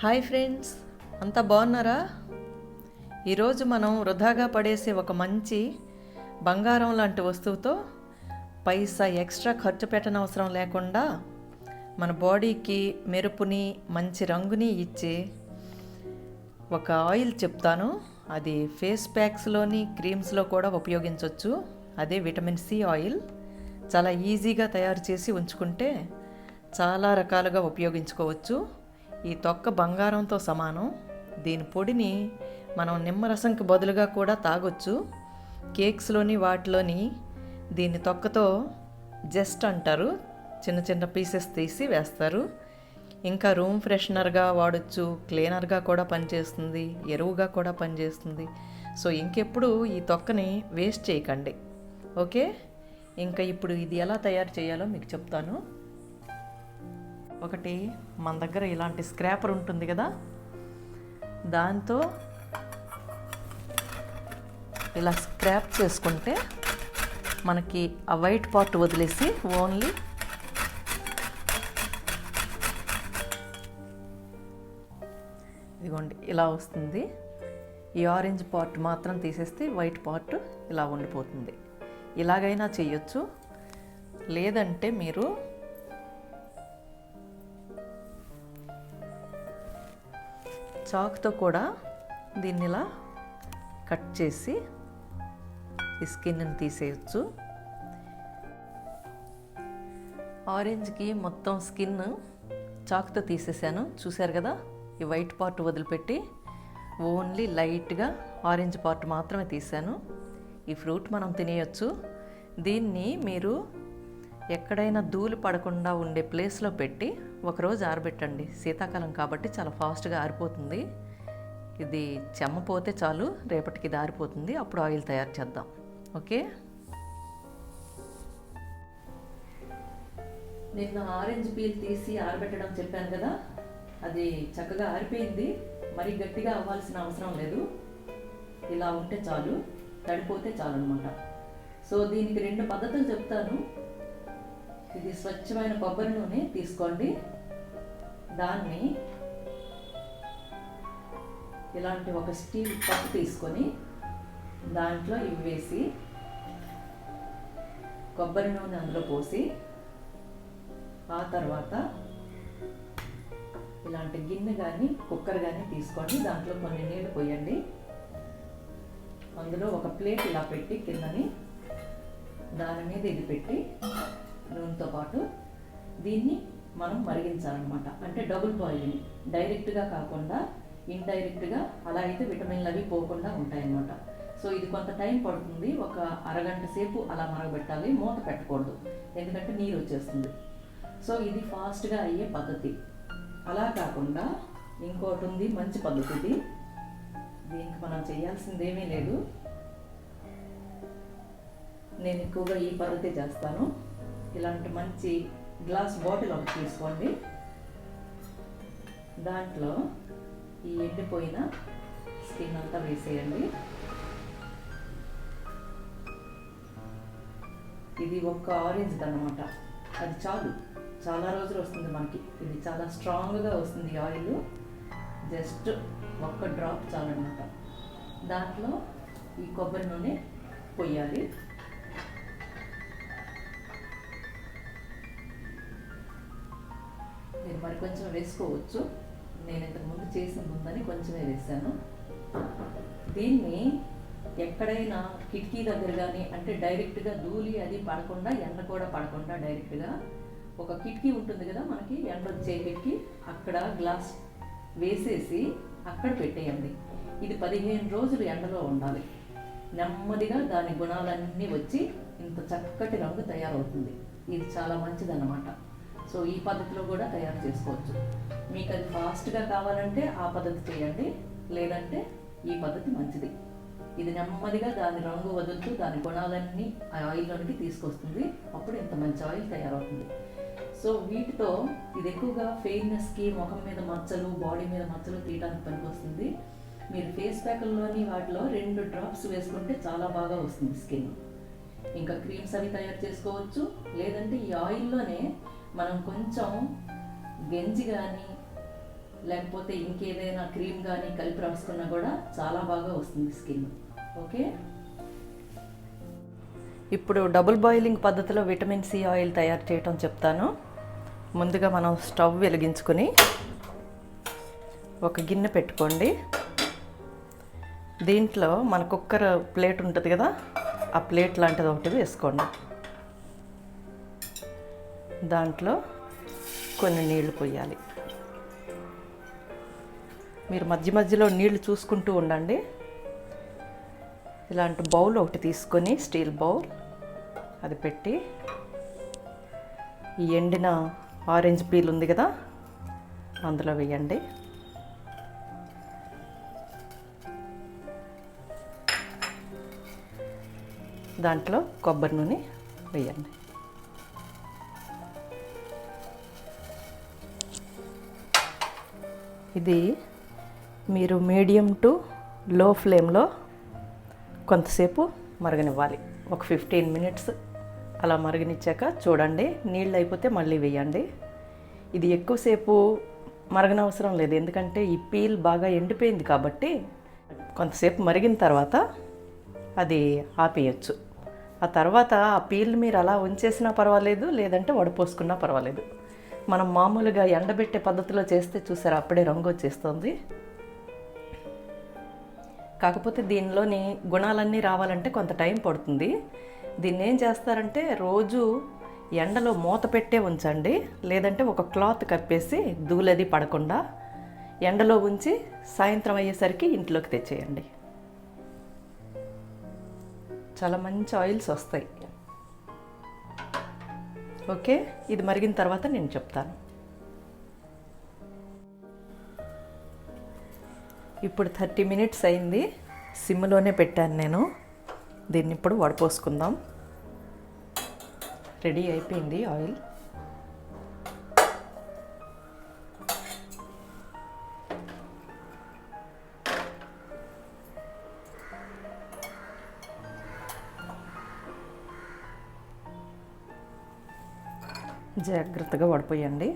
Hi friends, అంతా బాగున్నారా? ఈరోజు మనం వృధాగా పడేసే ఒక మంచి బంగారం లాంటి వస్తువుతో పైసా ఎక్స్ట్రా ఖర్చు పెట్టనవసరం లేకుండా మన బాడీకి మెరుపుని మంచి రంగుని ఇచ్చే ఒక ఆయిల్ చెప్తాను. అది ఫేస్ ప్యాక్స్లోని క్రీమ్స్లో కూడా ఉపయోగించవచ్చు. అదే విటమిన్ సి ఆయిల్. చాలా ఈజీగా తయారు చేసి ఉంచుకుంటే చాలా రకాలుగా ఉపయోగించుకోవచ్చు. ఈ తొక్క బంగారంతో సమానం. దీని పొడిని మనం నిమ్మరసంకి బదులుగా కూడా తాగొచ్చు. కేక్స్లోని వాటిలోని దీని తొక్కతో జస్ట్ అంటారు, చిన్న చిన్న పీసెస్ తీసి వేస్తారు. ఇంకా రూమ్ ఫ్రెషనర్గా వాడచ్చు, క్లీనర్గా కూడా పనిచేస్తుంది, ఎరువుగా కూడా పనిచేస్తుంది. సో ఇంకెప్పుడు ఈ తొక్కని వేస్ట్ చేయకండి, ఓకే? ఇంకా ఇప్పుడు ఇది ఎలా తయారు చేయాలో మీకు చెప్తాను. ఒకటి, మన దగ్గర ఇలాంటి స్క్రాపర్ ఉంటుంది కదా, దాంతో ఇలా స్క్రాప్ చేసుకుంటే మనకి ఆ వైట్ పార్ట్ వదిలేసి ఓన్లీ ఇదిగోండి ఇలా వస్తుంది. ఈ ఆరెంజ్ పార్ట్ మాత్రం తీసేస్తే వైట్ పార్ట్ ఇలా ఉండిపోతుంది. ఇలాగైనా చేయొచ్చు. లేదంటే మీరు చాక్తో కూడా దీన్ని ఇలా కట్ చేసి ఈ స్కిన్ని తీసేయచ్చు. ఆరెంజ్కి మొత్తం స్కిన్ చాక్తో తీసేసాను, చూశారు కదా. ఈ వైట్ పార్ట్ వదిలిపెట్టి ఓన్లీ లైట్గా ఆరెంజ్ పార్ట్ మాత్రమే తీసాను. ఈ ఫ్రూట్ మనం తినేయచ్చు. దీన్ని మీరు ఎక్కడైనా ధూళి పడకుండా ఉండే ప్లేస్లో పెట్టి ఒకరోజు ఆరబెట్టండి. శీతాకాలం కాబట్టి చాలా ఫాస్ట్గా ఆరిపోతుంది. ఇది చెమ్మపోతే చాలు, రేపటికి ఇది ఆరిపోతుంది. అప్పుడు ఆయిల్ తయారు చేద్దాం, ఓకే? నిన్న ఆరెంజ్ పీల్ తీసి ఆరబెట్టడం చెప్పాను కదా, అది చక్కగా ఆరిపోయింది. మరి గట్టిగా అవ్వాల్సిన అవసరం లేదు. ఇలా ఉంటే చాలు, తడిపోతే చాలు అనమాట. సో దీనికి 2 పద్ధతులు చెప్తాను. ఇది స్వచ్ఛమైన కొబ్బరి నూనె తీసుకోండి. దాన్ని ఇలాంటి ఒక స్టీల్ కప్ తీసుకొని దాంట్లో ఇవి వేసి కొబ్బరి నూనె అందులో పోసి, ఆ తర్వాత ఇలాంటి గిన్నె కానీ కుక్కర్ కానీ తీసుకోండి. దాంట్లో కొన్ని నీళ్ళు పోయండి. అందులో ఒక ప్లేట్ ఇలా పెట్టి కిందని దాని మీద ఇది పెట్టి నూనెతో పాటు దీన్ని మనం మరిగించాలన్నమాట. అంటే డబుల్ బాయిలింగ్, డైరెక్ట్గా కాకుండా ఇండైరెక్ట్గా. అలా అయితే విటమిన్లు అవి పోకుండా ఉంటాయన్నమాట. సో ఇది కొంత టైం పడుతుంది. ఒక అరగంట సేపు అలా మరగబెట్టాలి. మూత పెట్టకూడదు, ఎందుకంటే నీరు వచ్చేస్తుంది. సో ఇది ఫాస్ట్గా అయ్యే పద్ధతి. అలా కాకుండా ఇంకోటి ఉంది, మంచి పద్ధతి ఇది. దీనికి మనం చేయాల్సిందేమీ లేదు. నేను ఎక్కువగా ఈ పద్ధతి చేస్తాను. ఇలాంటి మంచి గ్లాస్ బాటిల్ ఒకటి తీసుకోండి. దాంట్లో ఈ ఎండిపోయిన స్కిన్ అంతా వేసేయండి. ఇది ఒక్క ఆరెంజ్ అన్నమాట. అది చాలు, చాలా రోజులు వస్తుంది మనకి. ఇది చాలా స్ట్రాంగ్గా వస్తుంది ఆయిల్. జస్ట్ ఒక్క డ్రాప్ చాలన్నమాట. దాంట్లో ఈ కొబ్బరి నూనె పొయ్యాలి. మీరు మరి కొంచెం వేసుకోవచ్చు. నేను ఇంతకుముందు చేసింది ఉందని కొంచెమే వేసాను. దీన్ని ఎక్కడైనా కిటికీ దగ్గర కానీ, అంటే డైరెక్ట్గా ధూళి అది పడకుండా, ఎండ కూడా పడకుండా డైరెక్ట్గా ఒక కిటికీ ఉంటుంది కదా మనకి, ఎండ వచ్చే కిటికీ, అక్కడ గ్లాస్ వేసేసి అక్కడ పెట్టేయండి. ఇది 15 రోజులు ఎండలో ఉండాలి. నెమ్మదిగా దాని గుణాలన్నీ వచ్చి ఇంత చక్కటి రంగు తయారవుతుంది. ఇది చాలా మంచిదన్నమాట. సో ఈ పద్ధతిలో కూడా తయారు చేసుకోవచ్చు. మీకు అది ఫాస్ట్గా కావాలంటే ఆ పద్ధతి చేయండి, లేదంటే ఈ పద్ధతి మంచిది. ఇది నెమ్మదిగా దాని రంగు వదులుతూ దాని గుణాలన్నీ ఆ ఆయిల్లోనికి తీసుకొస్తుంది. అప్పుడు ఇంత మంచి ఆయిల్ తయారవుతుంది. సో వీటితో ఇది ఎక్కువగా ఫెయిర్నెస్కి, ముఖం మీద మచ్చలు, బాడీ మీద మచ్చలు తీయడానికి పనికొస్తుంది. మీరు ఫేస్ ప్యాక్ల్లోని వాటిలో 2 డ్రాప్స్ వేసుకుంటే చాలా బాగా వస్తుంది స్కిన్. ఇంకా క్రీమ్స్ అవి తయారు చేసుకోవచ్చు. లేదంటే ఈ ఆయిల్లోనే మనం కొంచెం గంజి కానీ లేకపోతే ఇంకేదైనా క్రీమ్ కానీ కలిపి రాసుకున్నా కూడా చాలా బాగా వస్తుంది స్కిన్. ఓకే, ఇప్పుడు డబుల్ బాయిలింగ్ పద్ధతిలో విటమిన్ సి ఆయిల్ తయారు చేయటం చెప్తాను. ముందుగా మనం స్టవ్ వెలిగించుకొని ఒక గిన్నె పెట్టుకోండి. దీంట్లో మన కుక్కర్ ప్లేట్ ఉంటుంది కదా, ఆ ప్లేట్ లాంటిది ఒకటి వేసుకోండి. దాంట్లో కొన్ని నీళ్లు పోయాలి. మీరు మధ్య మధ్యలో నీళ్లు చూసుకుంటూ ఉండండి. ఇలాంటి బౌల్ ఒకటి తీసుకొని, స్టీల్ బౌల్, అది పెట్టి ఈ ఎండిన ఆరెంజ్ పీల్ ఉంది కదా, అందులో వేయండి. దాంట్లో కొబ్బరి నూనె వేయండి. ఇది మీరు మీడియం టు లో ఫ్లేమ్లో కొంతసేపు మరగనివ్వాలి. ఒక 15 మినిట్స్ అలా మరగనిచ్చాక చూడండి. నీళ్ళు అయిపోతే మళ్ళీ వేయండి. ఇది ఎక్కువసేపు మరగనవసరం లేదు, ఎందుకంటే ఈ పీల్ బాగా ఎండిపోయింది కాబట్టి కొంతసేపు మరిగిన తర్వాత అది ఆపేయచ్చు. ఆ తర్వాత ఆ పీల్ మీరు అలా ఉంచేసినా పర్వాలేదు, లేదంటే వడపోసుకున్నా పర్వాలేదు. మనం మామూలుగా ఎండబెట్టే పద్ధతిలో చేస్తే చూసారా, అప్పుడే రంగు వచ్చేస్తుంది. కాకపోతే దీనిలోని గుణాలన్నీ రావాలంటే కొంత టైం పడుతుంది. దీన్ని ఏం చేస్తారంటే రోజు ఎండలో మూత పెట్టే ఉంచండి, లేదంటే ఒక క్లాత్ కప్పేసి ధూళది పడకుండా ఎండలో ఉంచి సాయంత్రం అయ్యేసరికి ఇంట్లోకి తెచ్చేయండి. చాలా మంచి ఆయిల్స్ వస్తాయి. ఓకే, ఇది మరిగిన తర్వాత నేను చెప్తాను. ఇప్పుడు 30 మినిట్స్ అయింది. సిమ్లోనే పెట్టాను నేను. దీన్ని ఇప్పుడు వడపోసుకుందాం. రెడీ అయిపోయింది ఆయిల్. జాగ్రత్తగా వడిపోయండి.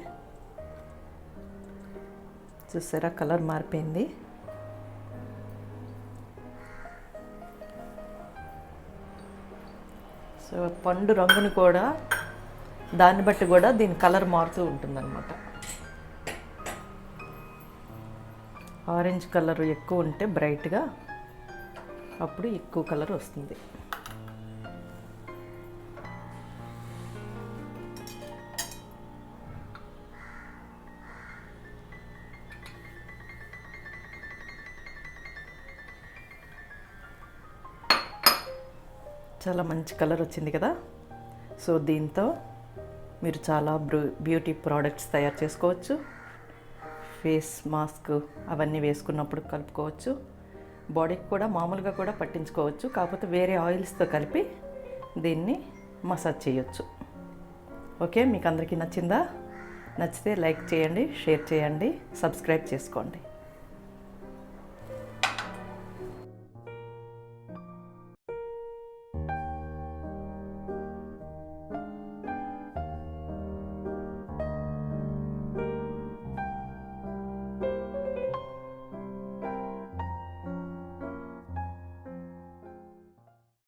చూసారా, కలర్ మారిపోయింది. సో పండు రంగుని కూడా దాన్ని బట్టి కూడా దీని కలర్ మారుతూ ఉంటుందన్నమాట. ఆరెంజ్ కలర్ ఎక్కువ ఉంటే బ్రైట్గా, అప్పుడు ఎక్కువ కలర్ వస్తుంది. చాలా మంచి కలర్ వచ్చింది కదా. సో దీంతో మీరు చాలా బ్యూటీ ప్రోడక్ట్స్ తయారు చేసుకోవచ్చు. ఫేస్ మాస్క్ అవన్నీ వేసుకున్నప్పుడు కలుపుకోవచ్చు. బాడీకి కూడా మామూలుగా కూడా పట్టించుకోవచ్చు. కాకపోతే వేరే ఆయిల్స్తో కలిపి దీన్ని మసాజ్ చేయొచ్చు. ఓకే, మీకు అందరికీ నచ్చిందా? నచ్చితే లైక్ చేయండి, షేర్ చేయండి, సబ్స్క్రైబ్ చేసుకోండి.